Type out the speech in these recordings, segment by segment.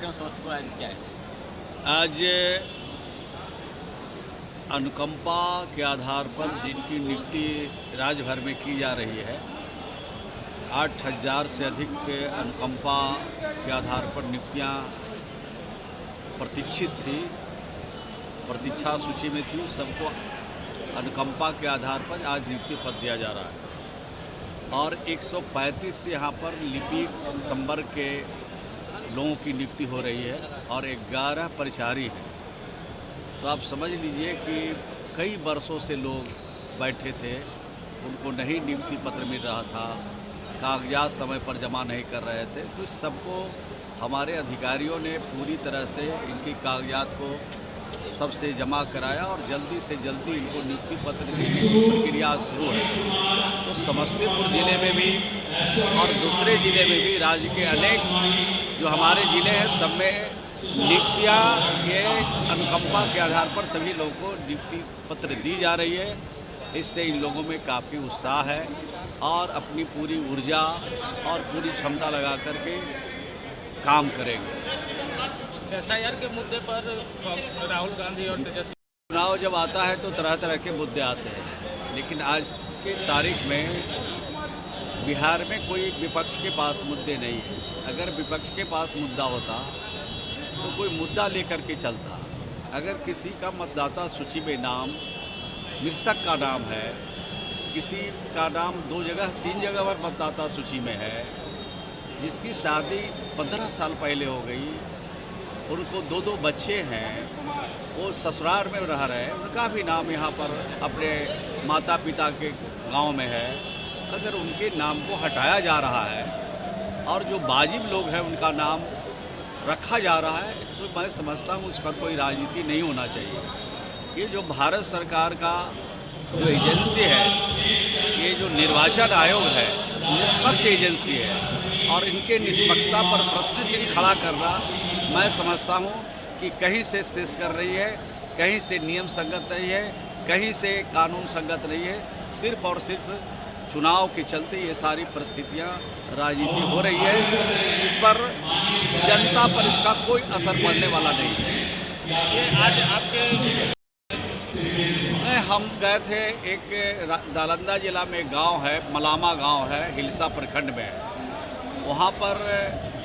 कार्यक्रम समस्तीपुर आयोजित किया है? आज अनुकंपा के आधार पर जिनकी नियुक्ति राज्य भर में की जा रही है, 8,000 से अधिक अनुकंपा के आधार पर नियुक्तियां प्रतीक्षित थी, प्रतीक्षा सूची में थी। सबको अनुकंपा के आधार पर आज नियुक्ति पत्र दिया जा रहा है और 135 यहाँ पर लिपिक संवर्ग के लोगों की नियुक्ति हो रही है और 11 परिचारी हैं। तो आप समझ लीजिए कि कई वर्षों से लोग बैठे थे, उनको नहीं नियुक्ति पत्र मिल रहा था, कागजात समय पर जमा नहीं कर रहे थे। तो इस सबको हमारे अधिकारियों ने पूरी तरह से इनकी कागजात को सबसे जमा कराया और जल्दी से जल्दी इनको नियुक्ति पत्र देने की प्रक्रिया शुरू है। तो समस्तीपुर ज़िले में भी और दूसरे ज़िले में भी राज्य के अनेक जो हमारे ज़िले हैं, सब में नियुक्तियाँ ये अनुकंपा के आधार पर सभी लोगों को नियुक्ति पत्र दी जा रही है। इससे इन लोगों में काफ़ी उत्साह है और अपनी पूरी ऊर्जा और पूरी क्षमता लगा करके काम करेंगे। एसआईआर के मुद्दे पर राहुल गांधी और तेजस्वी चुनाव जब आता है तो तरह तरह के मुद्दे आते हैं, लेकिन आज के तारीख में बिहार में कोई विपक्ष के पास मुद्दे नहीं है। अगर विपक्ष के पास मुद्दा होता तो कोई मुद्दा लेकर के चलता। अगर किसी का मतदाता सूची में नाम, मृतक का नाम है, किसी का नाम 2 जगह 3 जगह पर मतदाता सूची में है, जिसकी शादी 15 साल पहले हो गई, उनको 2-2 बच्चे हैं, वो ससुराल में रह रहे हैं, उनका भी नाम यहाँ पर अपने माता पिता के गांव में है, अगर उनके नाम को हटाया जा रहा है और जो वाजिब लोग हैं उनका नाम रखा जा रहा है, तो मैं समझता हूँ उस पर कोई राजनीति नहीं होना चाहिए। ये जो भारत सरकार का जो एजेंसी है, ये जो निर्वाचन आयोग है, निष्पक्ष एजेंसी है और इनके निष्पक्षता पर प्रश्न चिन्ह खड़ा करना मैं समझता हूँ कि कहीं से शेष कर रही है, कहीं से नियम संगत नहीं है, कहीं से कानून संगत नहीं है। सिर्फ और सिर्फ चुनाव के चलते ये सारी परिस्थितियाँ राजनीति हो रही है। इस पर जनता पर इसका कोई असर पड़ने वाला नहीं है। ये आज आपके हम गए थे, एक नालंदा जिला में गांव है, मलामा गांव है, हिलसा प्रखंड में। वहाँ पर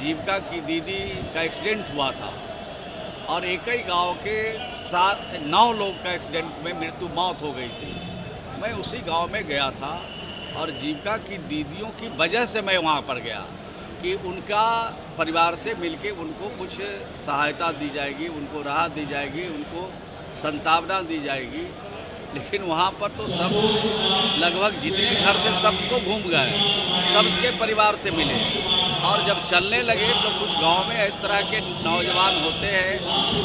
जीविका की दीदी का एक्सीडेंट हुआ था और एक ही गांव के 9 लोग का एक्सीडेंट में मृत्यु मौत हो गई थी। मैं उसी गांव में गया था और जीविका की दीदियों की वजह से मैं वहां पर गया कि उनका परिवार से मिलके उनको कुछ सहायता दी जाएगी, उनको राहत दी जाएगी, उनको संतावना दी जाएगी। लेकिन वहाँ पर तो सब लगभग जितने घर थे सबको घूम गए, सबके परिवार से मिले और जब चलने लगे तो कुछ गांव में इस तरह के नौजवान होते हैं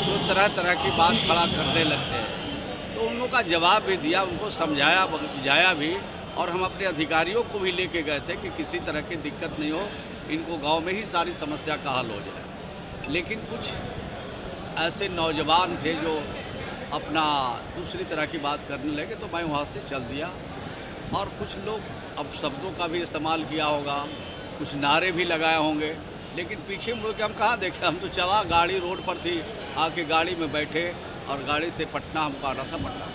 जो तरह तरह की बात खड़ा करने लगते हैं। तो उन लोगों का जवाब भी दिया, उनको समझाया बुझाया भी और हम अपने अधिकारियों को भी लेके गए थे कि किसी तरह की दिक्कत नहीं हो, इनको गांव में ही सारी समस्या का हल हो जाए। लेकिन कुछ ऐसे नौजवान थे जो अपना दूसरी तरह की बात करने लगे तो मैं वहाँ से चल दिया और कुछ लोग अब शब्दों का भी इस्तेमाल किया होगा, कुछ नारे भी लगाए होंगे, लेकिन पीछे मुड़ के हम कहाँ देखे। हम तो चला, गाड़ी रोड पर थी, आके गाड़ी में बैठे और गाड़ी से पटना हमको आना था, पटना।